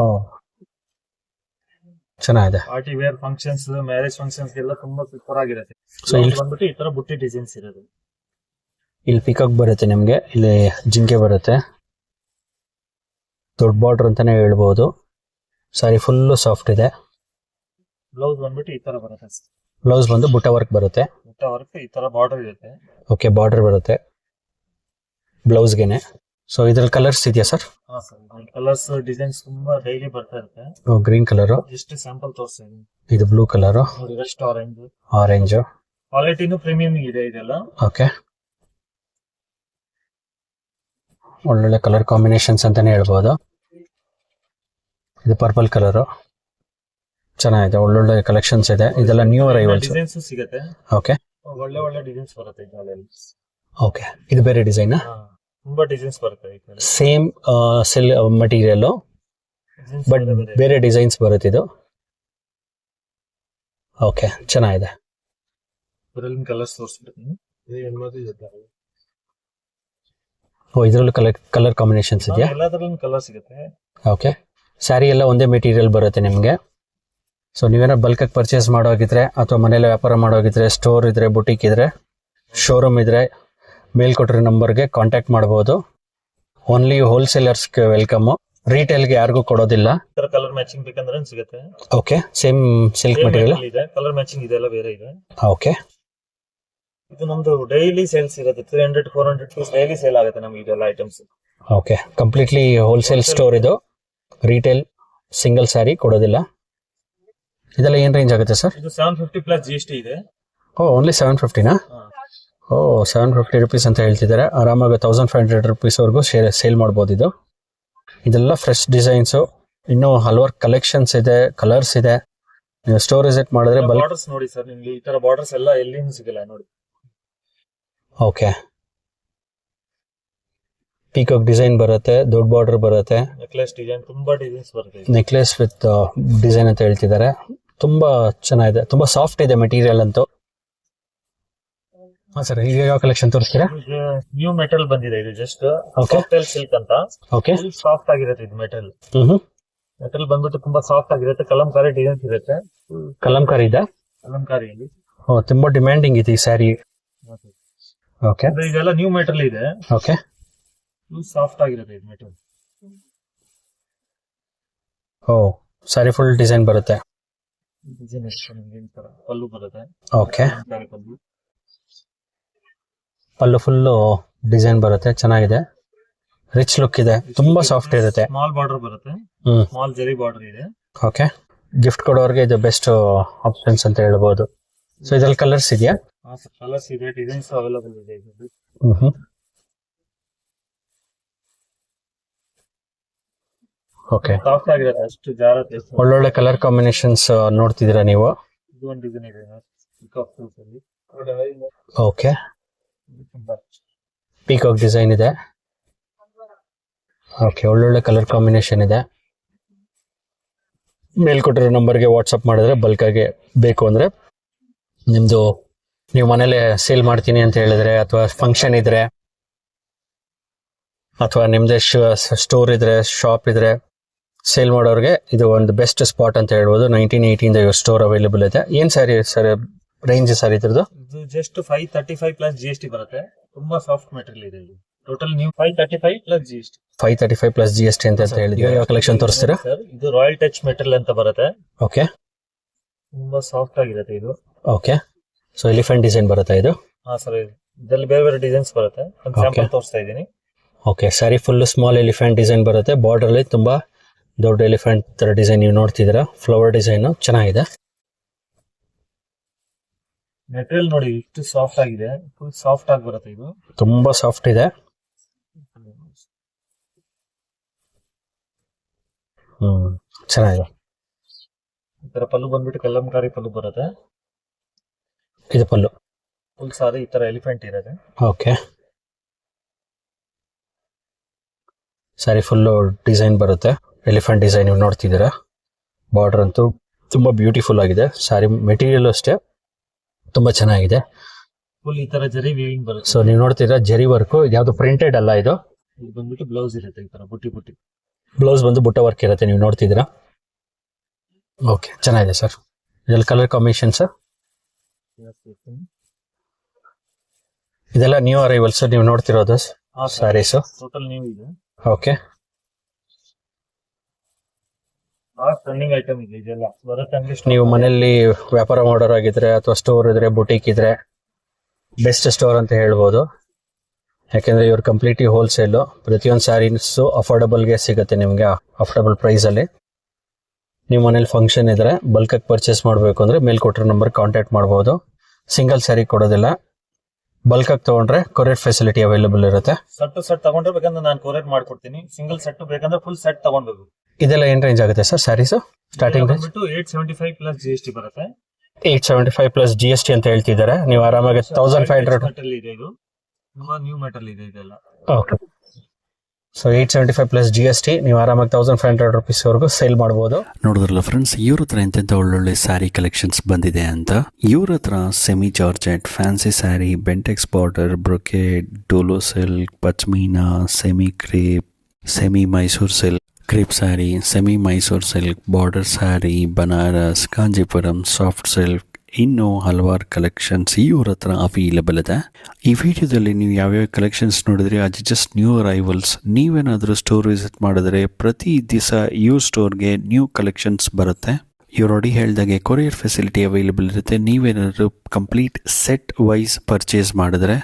ಚೆನ್ನಾಗಿದೆ. Party wear functions, marriage functions ಎಲ್ಲ ತುಂಬಾ ಸೂಪರ್ ಆಗಿರುತ್ತೆ. ಸೊ ಇಲ್ಲಿ ಬಂದ್ಬಿಟ್ಟು ಈ ತರ ಬುಟ್ಟಿ ಡಿಸೈನ್ಸ್ ಇರೋದು. ಇಲ್ಲಿ ಪಿಕಾಕ್ ಬರುತ್ತೆ ನಿಮ್ಗೆ, ಇಲ್ಲಿ ಜಿಂಕೆ ಬರುತ್ತೆ, ದೊಡ್ಡ ಬಾರ್ಡರ್ ಅಂತಾನೆ ಹೇಳ್ಬಹುದು. ಸಾರಿ ಫುಲ್ ಸಾಫ್ಟ್ ಇದೆ. ಬ್ಲೌಸ್ ಬಂದ್ಬಿಟ್ಟು ಈ ತರ ಬರುತ್ತೆ. ಬ್ಲೌಸ್ ಬಂದು ಬುಟ್ಟ ವರ್ಕ್ ಬರುತ್ತೆ. ಬುಟ್ಟ ವರ್ಕ್ ಈ ತರ ಬಾರ್ಡರ್ ಇರುತ್ತೆ. ಓಕೆ, ಬಾರ್ಡರ್ ಬರುತ್ತೆ ಬ್ಲೌಸ್ಗೆನೆ. ಸೊ ಇದ್ರಲ್ಲಿ ಕಲರ್ಸ್ ಇದೆಯಾ ಸರ್? ಹಾ ಸರ್, ಕಲರ್ಸ್ ಡಿಸೈನ್ಸ್ ತುಂಬಾ ಡೈಲಿ ಬರ್ತಾ ಇರುತ್ತೆ. ಗ್ರೀನ್ ಕಲರ್, ಜಸ್ಟ್ ಸ್ಯಾಂಪಲ್ ತೋರಿಸ್ತಾ ಇದೀನಿ. ಇದು ಬ್ಲೂ ಕಲರ್ ನೋಡಿ, ರೆಸ್ಟ್ ಆರೆಂಜ್. ಆರೆಂಜ್ ಕ್ವಾಲಿಟಿನೂ ಪ್ರೀಮಿಯಂ ಇದೆ ಇದೆಲ್ಲ. ಓಕೆ, ಒಳ್ಳೊಳ್ಳೆ ಕಲರ್ ಕಾಂಬಿನೇಷನ್ಸ್ ಅಂತಾನೆ ಹೇಳ್ಬೋದು. ಇದು ಪರ್ಪಲ್ ಕಲರ್ ಚೆನ್ನಾಗಿದೆ, ಒಳ್ಳೊಳ್ಳೆ ಕಲೆಕ್ಷನ್ಸ್ ಇದೆ. ಇದೆಲ್ಲ ನ್ಯೂ ಅರೈವಲ್ಸ್. ಡಿಸೈನ್ಸ್ ಸಿಗುತ್ತೆ. ಓಕೆ, ಒಳ್ಳೆ ಒಳ್ಳೆ ಡಿಸೈನ್ಸ್ ಬರುತ್ತೆ ಇದರಲ್ಲಿ. ಓಕೆ, ಇದು ಬೇರೆ ಡಿಸೈನ್? ತುಂಬಾ ಡಿಸೈನ್ಸ್ ಬರುತ್ತೆ. ಸೇಮ್ ಸಿಲ್ ಮಟೀರಿಯಲ್ ಬಟ್ ಬೇರೆ ಡಿಸೈನ್ಸ್ ಬರುತ್ತೆ ಇದು. ಓಕೆ, ಚೆನ್ನಾಗಿದೆ. ಇದರಲ್ಲಿ ಕಲರ್ಸ್ ತೋರಿಸ್ಬಿಡ್ತೀನಿ. ಓ ಇದರಲ್ಲೂ ಕಲರ್ ಕಾಂಬಿನೇಷನ್ಸ್ ಇದೆಯಾ? ಎಲ್ಲದರಲ್ಲೂ ಕಲರ್ ಸಿಗುತ್ತೆ. ಓಕೆ, ಸ್ಯಾರಿ ಎಲ್ಲ ಒಂದೇ ಮೆಟೀರಿಯಲ್ ಬರುತ್ತೆ ನಿಮಗೆ. ಸೊ ನೀವೇನೋ ಬಲ್ಕಾಗಿ ಪರ್ಚೇಸ್ ಮಾಡೋಗಿದ್ರೆ ಅಥವಾ ಮನೇಲಿ ವ್ಯಾಪಾರ ಮಾಡೋಗಿದ್ರೆ, ಸ್ಟೋರ್ ಇದ್ರೆ, ಬುಟಿಕ್ ಇದ್ರೆ, ಶೋರೂಮ್ ಇದ್ರೆ, ಮೇಲ್ಕೊಟ್ಟಿರೋ ನಂಬರ್ಗೆ ಕಾಂಟ್ಯಾಕ್ಟ್ ಮಾಡಬಹುದು. ಓನ್ಲಿ ಹೋಲ್ಸೇಲರ್ಸ್ಗೆ ವೆಲ್ಕಮ್, ರಿಟೇಲ್ಗೆ ಯಾರಿಗೂ ಕೊಡೋದಿಲ್ಲ. ಕಲರ್ ಮ್ಯಾಚಿಂಗ್ ಬೇಕಂದ್ರೆ ಸಿಗುತ್ತೆ. ಓಕೆ, ಸೇಮ್ ಸಿಲ್ಕ್ ಮೆಟೀರಿಯಲ್ ಇದೆ, ಕಲರ್ ಮ್ಯಾಚಿಂಗ್ ಇದೆಲ್ಲ ಬೇರೆ ಇದೆ. ಓಕೆ, ಇದು ನಮ್ದು ಡೈಲಿ ಸೇಲ್ಸ್ ಇರುತ್ತೆ. 300-400 ಪೀಸ್ ಡೈಲಿ ಸೇಲ್ ಆಗುತ್ತೆ ನಮ್ಗೆ ಇದೆಲ್ಲ items. Okay, completely wholesale store ಇದು. ರಿಟೇಲ್ ಸಿಂಗಲ್ ಸ್ಯಾರಿ ಕೊಡೋದಿಲ್ಲ. ಇದೆಲ್ಲ ಏನ್ ರೇಂಜ್ ಆಗುತ್ತೆ ಸರ್? ಇದು 750 ಪ್ಲಸ್ GST ಇದೆ. ಓ ಓನ್ಲಿ 750ನಾ? ಓ 750 ರುಪೀಸ್ ಅಂತ ಹೇಳ್ತಿದ್ದಾರೆ. ಆರಾಮಾಗಿ 1500 ರುಪೀಸ್ ವರೆಗೂ ಸೇಲ್ ಮಾಡ್ಬೋದು ಇದು. ಇದೆಲ್ಲ ಫ್ರೆಶ್ ಡಿಸೈನ್ಸ್, ಇನ್ನೂ ಹಲವಾರು ಕಲೆಕ್ಷನ್ಸ್ ಇದೆ, ಕಲರ್ಸ್ ಇದೆ. ನೀವು ಸ್ಟೋರ್ ವಿಸಿಟ್ ಮಾಡಿದ್ರೆ ಬಾರ್ಡರ್ಸ್ ನೋಡಿ ಸರ್, ನಿಮ್ಗೆ ಈ ತರ ಬಾರ್ಡರ್ಸ್ ಎಲ್ಲ ಎಲ್ಲಿಂದ ಸಿಗಲ್ಲ ನೋಡಿ. ಓಕೆ, ಪೀಕಾಕ್ ಡಿಸೈನ್ ಬರುತ್ತೆ, ದೊಡ್ಡ ಬಾರ್ಡರ್ ಬರುತ್ತೆ, ನೆಕ್ಲೆಸ್ ಡಿಸೈನ್, ತುಂಬಾ ಡಿಸೈನ್ಸ್ ಬರುತ್ತೆ. ನೆಕ್ಲೆಸ್ ವಿತ್ ಡಿಸೈನ್ ಅಂತ ಹೇಳ್ತಿದ್ದಾರೆ. ತುಂಬಾ ಚೆನ್ನಾಗಿದೆ, ತುಂಬಾ ಸಾಫ್ಟ್ ಇದೆ ಮೆಟೀರಿಯಲ್ ಅಂತೂ. ಹಾ ಸರ್, ಈಗ ಯಾವ ಕಲೆಕ್ಷನ್ ತೋರಿಸ್ತೀರಾ? ನ್ಯೂ ಮೆಟಲ್ ಬಂದಿದೆ ಇದು. ಜಸ್ಟ್ ಸಾಫ್ಟ್ ಸಿಲ್ಕ್ ಅಂತ. ಓಕೆ, ಸಾಫ್ಟ್ ಆಗಿರುತ್ತೆ ಇದು ಮೆಟಲ್. ಮೆಟಲ್ ಬಂದ್ಬಿಟ್ಟು ತುಂಬಾ ಸಾಫ್ಟ್ ಆಗಿರುತ್ತೆ. ಕಲಂಕಾರಿ ಡಿಸೈನ್ಸ್ ಇರುತ್ತೆ. ಕಲಂಕಾರಿ ಇದೆ. ಕಲಂಕಾರಿಯಲ್ಲಿ ತುಂಬಾ ಡಿಮ್ಯಾಂಡಿಂಗ್ ಇದೆ ಈ ಸ್ಯಾರಿ. ಓಕೆ, ಇದೆಲ್ಲ ನ್ಯೂ ಮೆಟಲ್ ಇದೆ. ಓಕೆ, ಸಾಫ್ಟ್ ಆಗಿರುತ್ತೆ ಇದು ಮೆಟಲ್. ಓ ಸ್ಯಾರಿ ಫುಲ್ ಡಿಸೈನ್ ಬರುತ್ತೆ. ಡಿಸೈನ್ ಪಲ್ಲು ಬರುತ್ತೆ. ಓಕೆ, ಪಲ್ಲು ಫುಲ್ ಡಿಸೈನ್ ಬರುತ್ತೆ, ಚೆನ್ನಾಗಿದೆ, ರಿಚ್ ಲುಕ್ ಇದೆ, ತುಂಬಾ ಸಾಫ್ಟ್ ಇರುತ್ತೆ. ಸ್ಮಾಲ್ ಬಾರ್ಡರ್ ಬರುತ್ತೆ. ಸ್ಮಾಲ್ ಜರಿ ಬಾರ್ಡರ್ ಇದೆ. ಓಕೆ, ಗಿಫ್ಟ್ ಕೊಡೋರ್ಗೆ ಇದು ಬೆಸ್ಟ್ ಆಪ್ಷನ್ಸ್ ಅಂತ ಹೇಳ್ಬೋದು. ಸೊ ಇದ್ರಲ್ಲಿ ಕಲರ್ಸ್ ಇದೆಯಾ? ಕಲರ್ಸ್ ಇದೆ, ಡಿಸೈನ್ಸ್ ಅವೈಲೇಬಲ್ ಇದೆ. ಓಕೆ, ಸಾಫ್ಟ್ ಆಗಿರುತ್ತೆ, ಅಷ್ಟು ಜಾರತ್ತೆ. ಒಳ್ಳೊಳ್ಳೆ ಕಲರ್ ಕಾಂಬಿನೇಷನ್ಸ್ ನೋಡ್ತಿದ್ದೀರಾ ನೀವು. ಇದು ಒಂದು ಡಿಸೈನ್ ಇದೆ. ಓಕೆ, ಪೀಕಾಕ್ ಡಿಸೈನ್ ಇದೆ. ಓಕೆ, ಒಳ್ಳೊಳ್ಳೆ ಕಲರ್ ಕಾಂಬಿನೇಷನ್ ಇದೆ. ಮೇಲ್ಕೊಟ್ಟಿರೋ ನಂಬರ್ಗೆ ವಾಟ್ಸಪ್ ಮಾಡಿದ್ರೆ ಬಲ್ಕಾಗಿ ಬೇಕು ಅಂದ್ರೆ, ನಿಮ್ದು ನೀವು ಮನೇಲೆ ಸೇಲ್ ಮಾಡ್ತೀನಿ ಅಂತ ಹೇಳಿದ್ರೆ, ಅಥವಾ ಫಂಕ್ಷನ್ ಇದ್ರೆ, ಅಥವಾ ನಿಮ್ದೇ ಸ್ಟೋರ್ ಇದ್ರೆ, ಶಾಪ್ ಇದ್ರೆ, ಸೇಲ್ ಮಾಡೋರಿಗೆ ಇದು ಒಂದು ಬೆಸ್ಟ್ ಸ್ಪಾಟ್ ಅಂತ ಹೇಳ್ಬೋದು. 1980 ಇವ್ರ ಸ್ಟೋರ್ ಅವೈಲೇಬಲ್ ಇದೆ. ಏನ್ ಸ್ಯಾರಿ ಸರ್ ರೇಂಜ್ ಸರ್ ಇದ್ರದ್ದು? ಇದು ಜಸ್ಟ್ 535 ಪ್ಲಸ್ GST ಬರುತ್ತೆ. ತುಂಬಾ ಸಾಫ್ಟ್ ಮೆಟೀರಿಯಲ್ ಇದೆ ಇದು. ಟೋಟಲ್ ನೀವು 535 ಪ್ಲಸ್ GST. 535 ಪ್ಲಸ್ GST ಅಂತ ಹೇಳಿದ್ರೆ ಯಾವ ಕಲೆಕ್ಷನ್ ತೋರಿಸ್ತೀರಾ? ಇದು ರಾಯಲ್ ಟಚ್ ಮೆಟೀರಿಯಲ್ ಅಂತ ಬರುತ್ತೆ. ಓಕೆ, ತುಂಬಾ ಸಾಫ್ಟ್ ಆಗಿರುತ್ತೆ ಇದು. ಓಕೆ, ಸೊ ಎಲಿಫೆಂಟ್ ಡಿಸೈನ್ ಬರುತ್ತೆ ಇದು. ಹಾ ಸರ್, ಇದರಲ್ಲಿ ಬೇರೆ ಬೇರೆ ಡಿಸೈನ್ಸ್ ಬರುತ್ತೆ. ಒಂದು ಸ್ಯಾಂಪಲ್ ತೋರಿಸ್ತಾ ಇದ್ದೀನಿ. Okay, sari full small elephant design ಬರುತ್ತೆ. ಬಾರ್ಡರ್ ಅಲ್ಲಿ ತುಂಬಾ ದೊಡ್ಡ ಎಲಿಫೆಂಟ್ ತರ ಡಿಸೈನ್ ನೀವು ನೋಡ್ತಿದ್ದೀರಾ. ಫ್ಲವರ್ ಡಿಸೈನ್ ಚೆನ್ನಾಗಿದೆ. ಮೆಟೀರಿಯಲ್ ನೋಡಿ ಇಷ್ಟು ಸಾಫ್ಟ್ ಆಗಿದೆ. ಫುಲ್ ಸಾಫ್ಟ್ ಆಗಿ ಬರುತ್ತೆ ಇದು. ತುಂಬಾ ಸಾಫ್ಟ್ ಇದೆ. ಚೆನ್ನಾಗಿದೆ. ಇದರ ಪಲ್ಲು ಬಂದ್ಬಿಟ್ಟು ಕಲ್ಲಂಕಾರಿ ಪಲ್ಲು ಬರುತ್ತೆ. ಇದು ಪಲ್ಲು. ಫುಲ್ ಸಾರಿ ಈ ತರ ಎಲಿಫೆಂಟ್ ಇರುತ್ತೆ. ಓಕೆ, ಸ್ಯಾರಿ ಫುಲ್ ಡಿಸೈನ್ ಬರುತ್ತೆ. ಎಲಿಫೆಂಟ್ ಡಿಸೈನ್ ನೀವು ನೋಡ್ತಿದ್ದೀರಾ. ಬಾರ್ಡರ್ ಅಂತೂ ತುಂಬಾ ಬ್ಯೂಟಿಫುಲ್ ಆಗಿದೆ. ಸ್ಯಾರಿ ಮೆಟೀರಿಯಲ್ ಅಷ್ಟೇ ತುಂಬಾ ಚೆನ್ನಾಗಿದೆ. ಫುಲ್ ಈ ತರ ಜರಿ ವೀವಿಂಗ್ ಬರುತ್ತೆ. ಸೊ ನೀವು ನೋಡ್ತಿದ್ದೀರಾ ಜರಿ ವರ್ಕ್. ಇದು ಯಾವ್ದು ಪ್ರಿಂಟೆಡ್ ಅಲ್ಲ. ಇದು ಬಂದ್ಬಿಟ್ಟು ಬ್ಲೌಸ್ ಇರುತ್ತೆ ಈ ತರ ಬುಟ್ಟಿ ಬುಟ್ಟಿ. ಬ್ಲೌಸ್ ಬಂದು ಬುಟ್ಟ ವರ್ಕ್ ಇರುತ್ತೆ. ನೀವು ನೋಡ್ತಿದ್ದೀರಾ. ಓಕೆ, ಚೆನ್ನಾಗಿದೆ ಸರ್. ಇದೆಲ್ಲ ಕಲರ್ ಕಾಂಬಿನೇಷನ್ ಸರ್. ಇದೆಲ್ಲ ನ್ಯೂ ಅರೈವಲ್ಸ್ ನೀವು ನೋಡ್ತಿರೋದು ಸ್ಯಾರೀಸ್. ಟೋಟಲ್ ನ್ಯೂ ಇದೆ. ಓಕೆ, ರನ್ನಿಂಗ್ ಐಟಮ್ ಇದೆ ಇದೆಲ್ಲ ಬರುತ್ತೆ. ನೀವು ಮನೆಯಲ್ಲಿ ವ್ಯಾಪಾರ ಮಾಡೋರಾಗಿದ್ರೆ ಅಥವಾ ಸ್ಟೋರ್ ಇದ್ರೆ ಬುಟೀಕ್ ಇದ್ರೆ ಬೆಸ್ಟ್ ಸ್ಟೋರ್ ಅಂತ ಹೇಳ್ಬೋದು. ಯಾಕೆಂದ್ರೆ ಇವ್ರು ಕಂಪ್ಲೀಟ್ಲಿ ಹೋಲ್ಸೇಲ್. ಪ್ರತಿಯೊಂದು ಸ್ಯಾರೀಸು ಅಫೋರ್ಡಬಲ್ಗೆ ಸಿಗುತ್ತೆ ನಿಮಗೆ, ಅಫೋರ್ಡಬಲ್ ಪ್ರೈಸ್ ಅಲ್ಲಿ. ನೀವು ಮನೇಲಿ ಫಂಕ್ಷನ್ ಇದ್ರೆ ಬಲ್ಕ್ ಆಗಿ ಪರ್ಚೇಸ್ ಮಾಡಬೇಕು ಅಂದ್ರೆ ಮೇಲ್ಕೊಟ್ಟಿರೋ ನಂಬರ್ ಕಾಂಟ್ಯಾಕ್ಟ್ ಮಾಡಬಹುದು. ಸಿಂಗಲ್ ಸ್ಯಾರಿ ಕೊಡೋದಿಲ್ಲ. ಬಲ್ಕ್ ಆಗಿ ತಗೊಂಡ್ರೆ ಕೊರಿಯರ್ ಫೆಸಿಲಿಟಿ ಅವೈಲೇಬಲ್ ಇರುತ್ತೆ. ಸೆಟ್ ತಗೊಂಡ್ರೆ ಬೇಕಂದ್ರೆ ನಾನು ಕೊರಿಯರ್ ಮಾಡ್ಕೊಡ್ತೀನಿ. ಸಿಂಗಲ್ ಸೆಟ್ ಬೇಕಂದ್ರೆ ಫುಲ್ ಸೆಟ್ ತಗೊಂಡ್ಬೇಕು. ಇದೆಲ್ಲ ಏನ್ ರೇಂಜ್ ಆಗುತ್ತೆ sir saris? Starting range 875 plus GST ಬರುತ್ತೆ. 875 ಪ್ಲಸ್ GST ಅಂತ ಹೇಳ್ತಿದ್ದಾರೆ. ನೀವು ಆರಾಮಾಗಿ 1500 ಮೆಟಲ್ ಇದೆ. ಇದು ತುಂಬಾ ನ್ಯೂ ಮೆಟಲ್ ಇದೆ ಇದೆಲ್ಲ. ಓಕೆ, ಸೊ 875 ಪ್ಲಸ್ GST ನೀವು ಆರಾಮಾಗಿ 1500 rupees ವರೆಗೂ ಸೇಲ್ ಮಾಡಬಹುದು. ನೋಡಿದ್ರಲ್ಲ ಫ್ರೆಂಡ್ಸ್, ಇವ್ರ ಹತ್ರ ಎಂತೆಂಥ ಒಳ್ಳೊಳ್ಳೆ ಸ್ಯಾರಿ ಕಲೆಕ್ಷನ್ಸ್ ಬಂದಿದೆ ಅಂತ. ಇವ್ರ ಹತ್ರ semi georgette, fancy sari, Bentex border, brocade, ಡೋಲೋ silk, pashmina, semi crepe, semi Mysore silk, crepe sari, semi Mysore silk, border sari, Banaras, Kanchipuram, soft silk, ಇನ್ನೂ ಹಲವಾರು ಕಲೆಕ್ಷನ್ಸ್ ಇವ್ರ ಹತ್ರ ಅವೈಲೇಬಲ್ ಇದೆ. ಈ ವಿಡಿಯೋದಲ್ಲಿ ನೀವು ಯಾವ್ಯಾವ ಕಲೆಕ್ಷನ್ಸ್ ನೋಡಿದ್ರೆ ಅದು ಜಸ್ಟ್ ನ್ಯೂ ಅರೈವಲ್ಸ್. ನೀವೇನಾದರೂ ಸ್ಟೋರ್ ವಿಸಿಟ್ ಮಾಡಿದ್ರೆ ಪ್ರತಿ ದಿವಸ ಇವ್ರ ಸ್ಟೋರ್ಗೆ ನ್ಯೂ ಕಲೆಕ್ಷನ್ಸ್ ಬರುತ್ತೆ. ಇವ್ರು ನೋಡಿ ಹೇಳ್ದಾಗೆ ಕೊರಿಯರ್ ಫೆಸಿಲಿಟಿ ಅವೈಲೇಬಲ್ ಇರುತ್ತೆ. ನೀವೇನಾದರೂ ಕಂಪ್ಲೀಟ್ ಸೆಟ್ ವೈಸ್ ಪರ್ಚೇಸ್ ಮಾಡಿದ್ರೆ,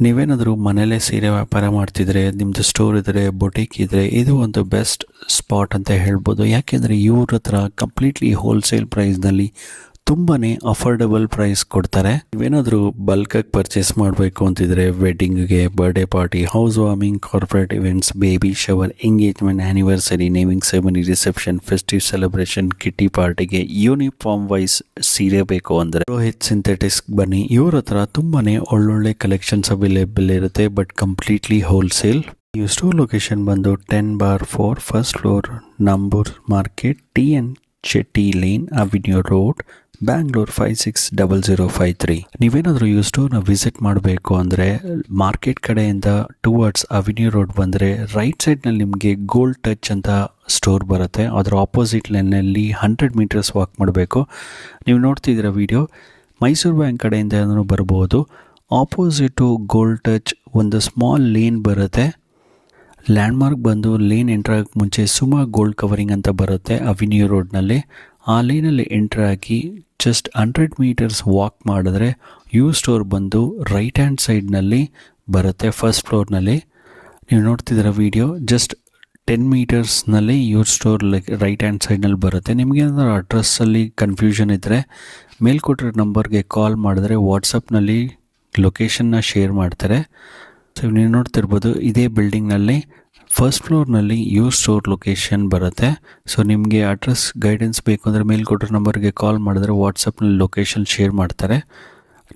ನೀವೇನಾದರೂ ಮನೇಲೇ ಸೀರೆ ವ್ಯಾಪಾರ ಮಾಡ್ತಿದ್ರೆ, ನಿಮ್ಮದು ಸ್ಟೋರ್ ಇದ್ದರೆ, ಬೊಟಿಕ್ ಇದ್ದರೆ, ಇದು ಒಂದು ಬೆಸ್ಟ್ ಸ್ಪಾಟ್ ಅಂತ ಹೇಳ್ಬೋದು. ಯಾಕೆಂದರೆ ಇವ್ರ ಹತ್ರ ಕಂಪ್ಲೀಟ್ಲಿ ಹೋಲ್ಸೇಲ್ ಪ್ರೈಸ್ನಲ್ಲಿ ತುಂಬಾ ಅಫೋರ್ಡಬಲ್ ಪ್ರೈಸ್ ಕೊಡ್ತಾರೆ. ನೀವೇನಾದರೂ ಬಲ್ಕಾಗಿ ಪರ್ಚೇಸ್ ಮಾಡಬೇಕು ಅಂತಿದ್ರೆ, ವೆಡ್ಡಿಂಗ್ಗೆ, birthday party, house warming, corporate events, baby shower, engagement, anniversary, naming ceremony, reception, festive celebration, kitty ಪಾರ್ಟಿಗೆ ಯೂನಿಫಾರ್ಮ್ ವೈಸ್ ಸೀರೆ ಬೇಕು ಅಂದರೆ ರೋಹಿತ್ ಸಿಂಥೆಟಿಕ್ಸ್ ಬನ್ನಿ. ಇವ್ರ ಹತ್ರ ತುಂಬಾ ಒಳ್ಳೊಳ್ಳೆ ಕಲೆಕ್ಷನ್ಸ್ ಅವೈಲೇಬಲ್ ಇರುತ್ತೆ, ಬಟ್ ಕಂಪ್ಲೀಟ್ಲಿ ಹೋಲ್ಸೇಲ್. ಈ ಸ್ಟೋರ್ ಲೊಕೇಶನ್ ಬಂದು 10/4 ಫಸ್ಟ್ ಫ್ಲೋರ್, ನಂಬೂರ್ market, TN Chetty lane, avenue road, Bangalore 560053. ನೀವೇನಾದರೂ ಈ ಸ್ಟೋರ್ನ ವಿಸಿಟ್ ಮಾಡಬೇಕು ಅಂದರೆ ಮಾರ್ಕೆಟ್ ಕಡೆಯಿಂದ ಟುವರ್ಡ್ಸ್ ಅವಿನ್ಯೂ ರೋಡ್ ಬಂದರೆ ರೈಟ್ ಸೈಡ್ನಲ್ಲಿ ನಿಮಗೆ ಗೋಲ್ಡ್ ಟಚ್ ಅಂತ ಸ್ಟೋರ್ ಬರುತ್ತೆ. ಅದರ ಆಪೋಸಿಟ್ ಲೈನಲ್ಲಿ 100 meters ವಾಕ್ ಮಾಡಬೇಕು. ನೀವು ನೋಡ್ತಿದ್ದೀರ ವಿಡಿಯೋ, ಮೈಸೂರು ಬ್ಯಾಂಕ್ ಕಡೆಯಿಂದ ಬರ್ಬೋದು. ಆಪೋಸಿಟು ಗೋಲ್ಡ್ ಟಚ್ ಒಂದು ಸ್ಮಾಲ್ ಲೇನ್ ಬರುತ್ತೆ. ಲ್ಯಾಂಡ್ಮಾರ್ಕ್ ಬಂದು ಲೇನ್ ಎಂಟ್ರ್ ಆಗೋಕ್ಕೆ ಮುಂಚೆ ಸುಮಾ ಗೋಲ್ಡ್ ಕವರಿಂಗ್ ಅಂತ ಬರುತ್ತೆ ಅವಿನ್ಯೂ ರೋಡ್ನಲ್ಲಿ. ಆ ಲೈನಲ್ಲಿ ಎಂಟ್ರ್ ಆಗಿ ಜಸ್ಟ್ 100 meters ವಾಕ್ ಮಾಡಿದ್ರೆ ಯು ಸ್ಟೋರ್ ಬಂದು ರೈಟ್ ಹ್ಯಾಂಡ್ ಸೈಡ್ನಲ್ಲಿ ಬರುತ್ತೆ, ಫಸ್ಟ್ ಫ್ಲೋರ್ನಲ್ಲಿ. ನೀವು ನೋಡ್ತಿದ್ದೀರ ವಿಡಿಯೋ, ಜಸ್ಟ್ 10 metersನಲ್ಲಿ ಯೂರ್ ಸ್ಟೋರ್ ರೈಟ್ ಹ್ಯಾಂಡ್ ಸೈಡ್ನಲ್ಲಿ ಬರುತ್ತೆ. ನಿಮಗೆ ಏನಾದರೂ ಅಡ್ರೆಸ್ಸಲ್ಲಿ ಕನ್ಫ್ಯೂಷನ್ ಇದ್ದರೆ ಮೇಲ್ಕೊಟ್ಟಿರೋ ನಂಬರ್ಗೆ ಕಾಲ್ ಮಾಡಿದ್ರೆ ವಾಟ್ಸಪ್ನಲ್ಲಿ ಲೊಕೇಶನ್ನ ಶೇರ್ ಮಾಡ್ತಾರೆ. ಸೊ ನೀವು ನೋಡ್ತಿರ್ಬೋದು, ಇದೇ ಬಿಲ್ಡಿಂಗ್ನಲ್ಲಿ ಫಸ್ಟ್ ಫ್ಲೋರ್ನಲ್ಲಿ ಯು ಸ್ಟೋರ್ ಲೊಕೇಶನ್ ಬರುತ್ತೆ. ಸೊ ನಿಮಗೆ ಅಡ್ರೆಸ್ ಗೈಡೆನ್ಸ್ ಬೇಕು ಅಂದರೆ ಮೇಲ್ಕೊಟ್ಟಿರೋ ನಂಬರ್ಗೆ ಕಾಲ್ ಮಾಡಿದ್ರೆ ವಾಟ್ಸಪ್ನಲ್ಲಿ ಲೊಕೇಶನ್ ಶೇರ್ ಮಾಡ್ತಾರೆ.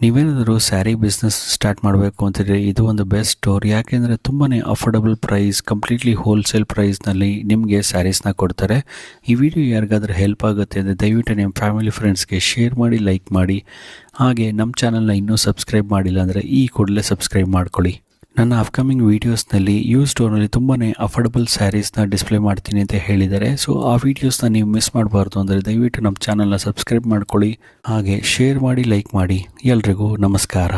ನೀವೇನಾದರೂ ಸ್ಯಾರಿ ಬಿಸ್ನೆಸ್ ಸ್ಟಾರ್ಟ್ ಮಾಡಬೇಕು ಅಂತಿದ್ರೆ ಇದು ಒಂದು ಬೆಸ್ಟ್ ಸ್ಟೋರ್. ಯಾಕೆಂದರೆ ತುಂಬಾ ಅಫೋರ್ಡಬಲ್ ಪ್ರೈಸ್, ಕಂಪ್ಲೀಟ್ಲಿ ಹೋಲ್ಸೇಲ್ ಪ್ರೈಸ್ನಲ್ಲಿ ನಿಮಗೆ ಸ್ಯಾರೀಸ್ನ ಕೊಡ್ತಾರೆ. ಈ ವಿಡಿಯೋ ಯಾರಿಗಾದ್ರೂ ಹೆಲ್ಪ್ ಆಗುತ್ತೆ ಅಂದರೆ ದಯವಿಟ್ಟು ನಿಮ್ಮ ಫ್ಯಾಮಿಲಿ ಫ್ರೆಂಡ್ಸ್ಗೆ ಶೇರ್ ಮಾಡಿ, ಲೈಕ್ ಮಾಡಿ. ಹಾಗೆ ನಮ್ಮ ಚಾನಲ್ನ ಇನ್ನೂ ಸಬ್ಸ್ಕ್ರೈಬ್ ಮಾಡಿಲ್ಲ ಅಂದರೆ ಈ ಕೂಡಲೇ ಸಬ್ಸ್ಕ್ರೈಬ್ ಮಾಡ್ಕೊಳ್ಳಿ. ನನ್ನ ಅಪ್ಕಮಿಂಗ್ ವೀಡಿಯೋಸ್ನಲ್ಲಿ ಯೂಸ್ ಸ್ಟೋರ್ನಲ್ಲಿ ತುಂಬಾ ಅಫೋರ್ಡಬಲ್ ಸ್ಯಾರೀಸ್ನ ಡಿಸ್ಪ್ಲೇ ಮಾಡ್ತೀನಿ ಅಂತ ಹೇಳಿದ್ದಾರೆ. ಸೊ ಆ ವೀಡಿಯೋಸ್ನ ನೀವು ಮಿಸ್ ಮಾಡಬಾರ್ದು ಅಂದರೆ ದಯವಿಟ್ಟು ನಮ್ಮ ಚಾನಲ್ನ ಸಬ್ಸ್ಕ್ರೈಬ್ ಮಾಡ್ಕೊಳ್ಳಿ, ಹಾಗೆ ಶೇರ್ ಮಾಡಿ, ಲೈಕ್ ಮಾಡಿ. ಎಲ್ರಿಗೂ ನಮಸ್ಕಾರ.